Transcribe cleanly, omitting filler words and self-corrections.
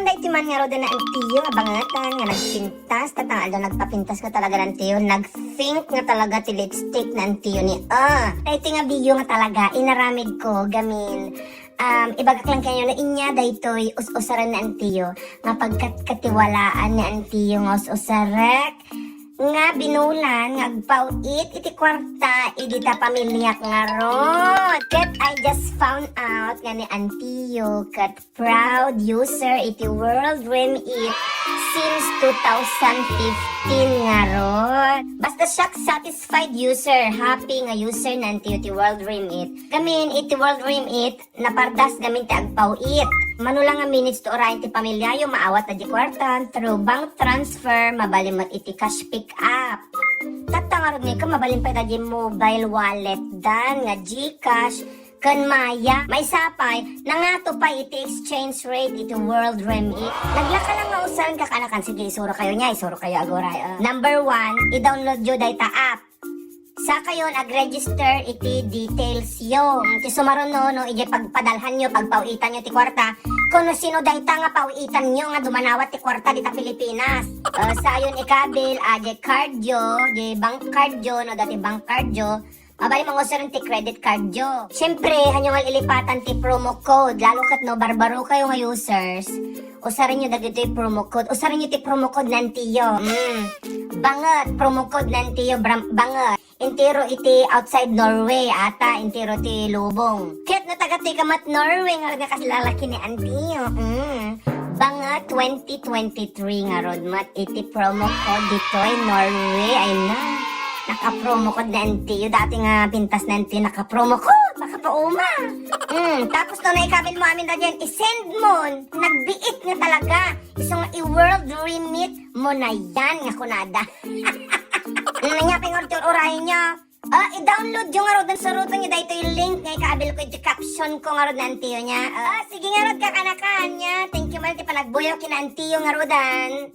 Panday timan nga ro din na ang tiyo nga bangatan nga nagpintas tatang alo nagpapintas nga talaga ng tiyo nag-think nga talaga ti lipstick na ang tiyo ni dahiti nga video nga talaga inaramid ko gamin ibagak lang kayo na inya daytoy us-usaran na ang tiyo nga pagkatiwalaan na ang tiyo nga us-usarek nga binulan nga agpawit iti kwarta idita pamilyak nga ron. Ket I just found out nga ni Antiyo kat proud user iti World Dream It since 2015 nga ron. Basta siya satisfied user, happy nga user na Antiyo iti World Dream It. Gamin iti World Dream It napardas gamin ti agpawit. Manulang nga minutes to orayin ti pamilyayo maawat na di kwartan through bank transfer mabalimot iti cash pick up. Tatangarod nga ka mabalim pa iti mobile wallet dan nga Gcash kan Maya may sapay nangato pa iti exchange rate iti World Dream It. Naglaka lang nga usaran kakanakan sige isuro kayo niya isuro kayo agora. Number 1 i-download yo dayta app. Sa kayon ag-register iti details yo. Ti sumaron no ije pagpadalhan nyo pagpawitan nyo ti kwarta. Kuno sino dayta nga pawitan nyo nga dumanawat ti kwarta dita Pilipinas. Sa ayon ikabil aje card yo, je bank card yo no dati bank card yo. Mabali mga usaran ti credit card yo. Syempre hanyo nga ilipatan ti promo code lalo kat no barbaro kayo nga users. Usarin nyo dagito yung promo code. Usarin nyo ti promo code nantiyo. Banget promo code nantiyo banget. Intero iti outside Norway ata intero ti lubong. Ket na taga ti kamat Norway nga nakalalaki ni Antiyo. Banget 2023 nga rodmat iti promo code ditoy Norway ay na. Naka-promo code na Antiyo dati nga pintas na Antiyo naka-promo code baka pa uma. Tapos no naikabil mo amin na dyan i-send mo. Nagbiit nga talaga. Iso nga i-world remit mo na yan nga kunada. Nanyaping order orahin nyo. I-download yung nga ro sa ruto nyo dahito yung link nga ikaabil ko yung caption ko nga ro na Antiyo niya. Sige nga ro kakanakaan niya. Thank you man ti panagbuyo kina Antiyo nga ro dan.